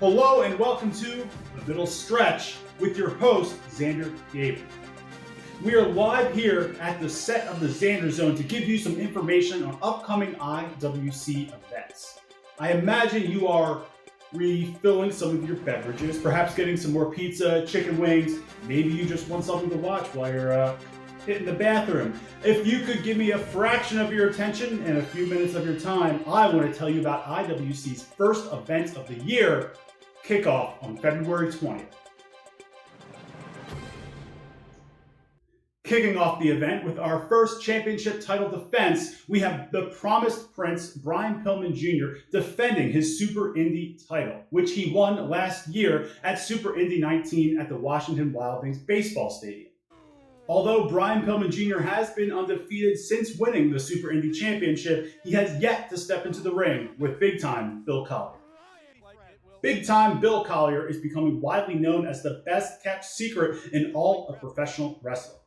Hello and welcome to The Middle Stretch with your host, Xander Gable. We are live here at the set of the Xander Zone to give you some information on upcoming IWC events. I imagine you are refilling some of your beverages, perhaps getting some more pizza, chicken wings. Maybe you just want something to watch while you're hitting the bathroom. If you could give me a fraction of your attention and a few minutes of your time, I want to tell you about IWC's first event of the year, Kickoff, on February 20th. Kicking off the event with our first championship title defense, we have the Promised Prince, Brian Pillman Jr., defending his Super Indy title, which he won last year at Super Indy 19 at the Washington Wild Wings baseball stadium. Although Brian Pillman Jr. has been undefeated since winning the Super Indy Championship, he has yet to step into the ring with big-time Bill Collier. Big-time Bill Collier is becoming widely known as the best-kept secret in all of professional wrestling.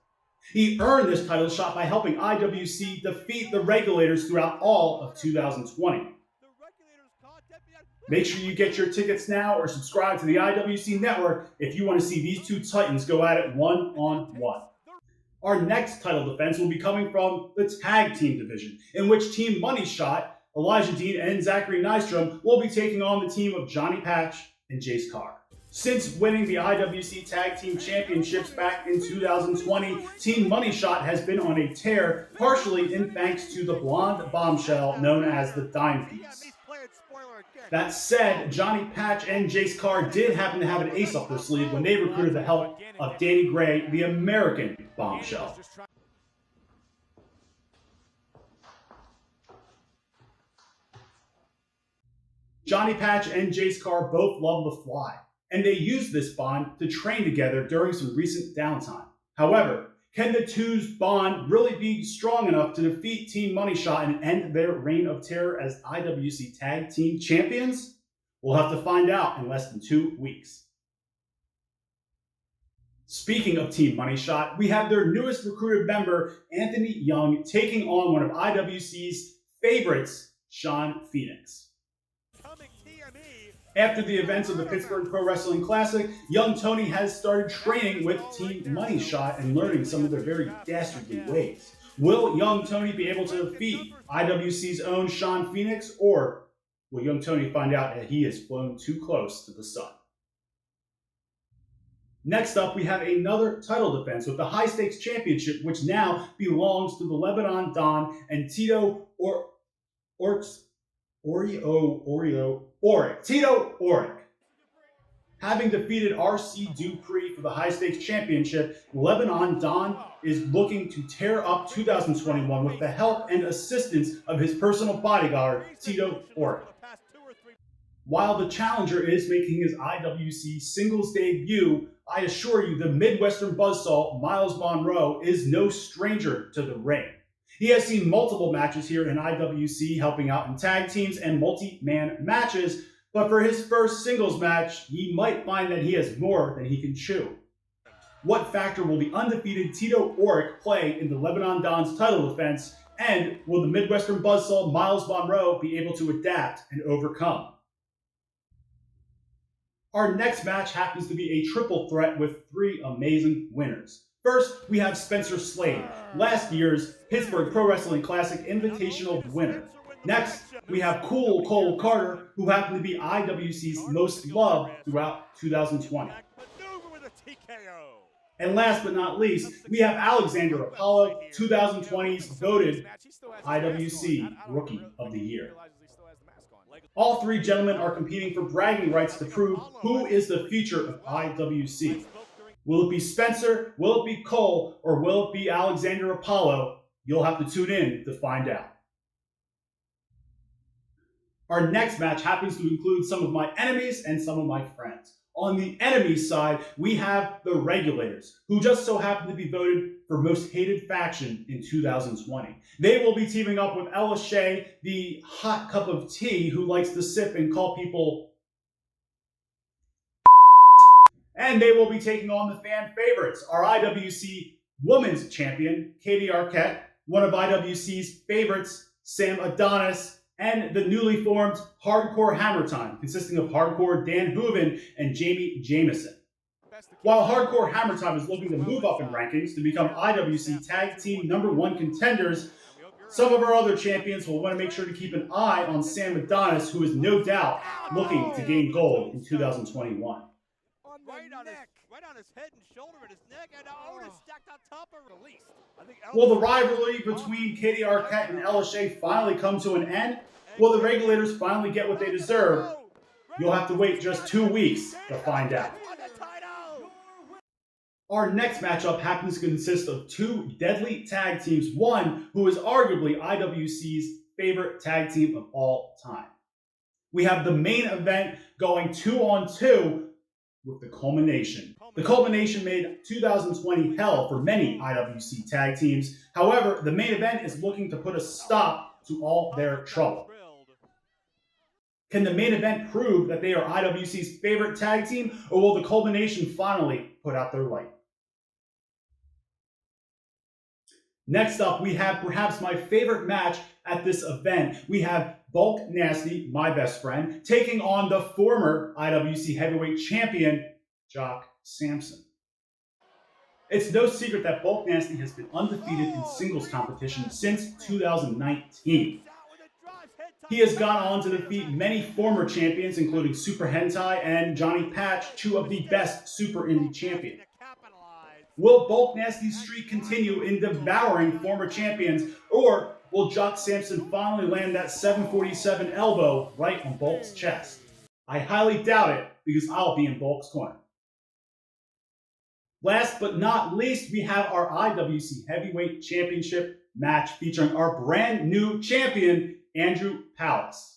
He earned this title shot by helping IWC defeat the Regulators throughout all of 2020. Make sure you get your tickets now or subscribe to the IWC network if you want to see these two titans go at it one-on-one. Our next title defense will be coming from the tag team division, in which Team Money Shot, Elijah Dean and Zachary Nystrom will be taking on the team of Johnny Patch and Jace Carr. Since winning the IWC Tag Team Championships back in 2020, Team Money Shot has been on a tear, partially in thanks to the blonde bombshell known as the Dime Piece. That said, Johnny Patch and Jace Carr did happen to have an ace up their sleeve when they recruited the help of Danny Gray, the American Bombshell. Johnny Patch and Jace Carr both love the fly, and they used this bond to train together during some recent downtime. However, can the two's bond really be strong enough to defeat Team Money Shot and end their reign of terror as IWC Tag Team Champions? We'll have to find out in less than 2 weeks. Speaking of Team Money Shot, we have their newest recruited member, Anthony Young, taking on one of IWC's favorites, Sean Phoenix. After the events of the Pittsburgh Pro Wrestling Classic, young Tony has started training with Team Money Shot and learning some of their very dastardly ways. Will young Tony be able to defeat IWC's own Sean Phoenix, or will young Tony find out that he has flown too close to the sun? Next up, we have another title defense with the High Stakes Championship, which now belongs to the Lebanon Don and Tito Oric. Having defeated R.C. Dupree for the High Stakes Championship, Lebanon Don is looking to tear up 2021 with the help and assistance of his personal bodyguard, Tito Oric. While the challenger is making his IWC singles debut, I assure you the Midwestern buzzsaw, Miles Monroe, is no stranger to the ring. He has seen multiple matches here in IWC, helping out in tag teams and multi-man matches, but for his first singles match, he might find that he has more than he can chew. What factor will the undefeated Tito Oric play in the Lebanon Don's title defense, and will the Midwestern buzzsaw Miles Monroe be able to adapt and overcome? Our next match happens to be a triple threat with 3 amazing winners. First, we have Spencer Slade, last year's Pittsburgh Pro Wrestling Classic Invitational winner. Next, we have Cool Cole Carter, who happened to be IWC's most loved throughout 2020. And last but not least, we have Alexander Apollo, 2020's voted IWC Rookie of the Year. All 3 gentlemen are competing for bragging rights to prove who is the future of IWC. Will it be Spencer, will it be Cole, or will it be Alexander Apollo? You'll have to tune in to find out. Our next match happens to include some of my enemies and some of my friends. On the enemies side, we have the Regulators, who just so happen to be voted for most hated faction in 2020. They will be teaming up with Ella Shea, the hot cup of tea who likes to sip and call people. And they will be taking on the fan favorites, our IWC Women's Champion, Katie Arquette, one of IWC's favorites, Sam Adonis, and the newly formed Hardcore Hammer Time, consisting of Hardcore Dan Hooven and Jamie Jamison. While Hardcore Hammer Time is looking to move up in rankings to become IWC Tag Team #1 contenders, some of our other champions will want to make sure to keep an eye on Sam Adonis, who is no doubt looking to gain gold in 2021. Right on his head and shoulder and his neck, and Otis stacked on top of release. Will the rivalry between Katie Arquette and Ella Shea finally come to an end? Will the Regulators finally get what they deserve? You'll have to wait just 2 weeks to find out. Our next matchup happens to consist of two deadly tag teams, one who is arguably IWC's favorite tag team of all time. We have the main event going 2-on-2 with the Culmination. The Culmination made 2020 hell for many IWC tag teams. However, the main event is looking to put a stop to all their trouble. Can the main event prove that they are IWC's favorite tag team, or will the Culmination finally put out their light? Next up, we have perhaps my favorite match at this event. We have Bulk Nasty, my best friend, taking on the former IWC Heavyweight Champion, Jock Sampson. It's no secret that Bulk Nasty has been undefeated in singles competition since 2019. He has gone on to defeat many former champions, including Super Hentai and Johnny Patch, two of the best Super Indie champions. Will Bulk Nasty's streak continue in devouring former champions, or will Jock Sampson finally land that 747 elbow right on Bulk's chest? I highly doubt it, because I'll be in Bulk's corner. Last but not least, we have our IWC Heavyweight Championship match featuring our brand new champion, Andrew Palace.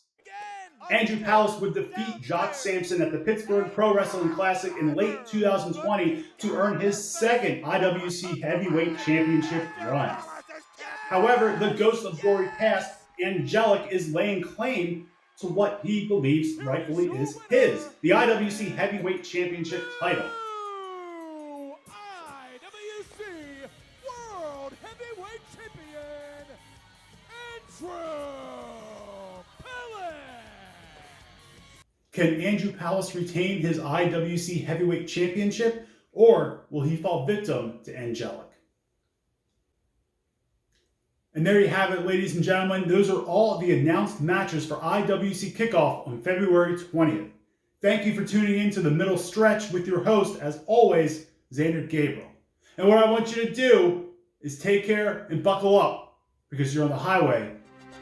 Andrew Palace would defeat Jock Sampson at the Pittsburgh Pro Wrestling Classic in late 2020 to earn his second IWC Heavyweight Championship run. However, the ghost of glory past, Angelic, is laying claim to what he believes rightfully is his, the IWC Heavyweight Championship title. IWC World Heavyweight Champion, Andrew. Can Andrew Palace retain his IWC Heavyweight Championship, or will he fall victim to Angelic? And there you have it, ladies and gentlemen. Those are all of the announced matches for IWC Kickoff on February 20th. Thank you for tuning in to the middle stretch with your host, as always, Xander Gabriel. And what I want you to do is take care and buckle up, because you're on the highway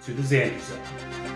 to the Xander Zone.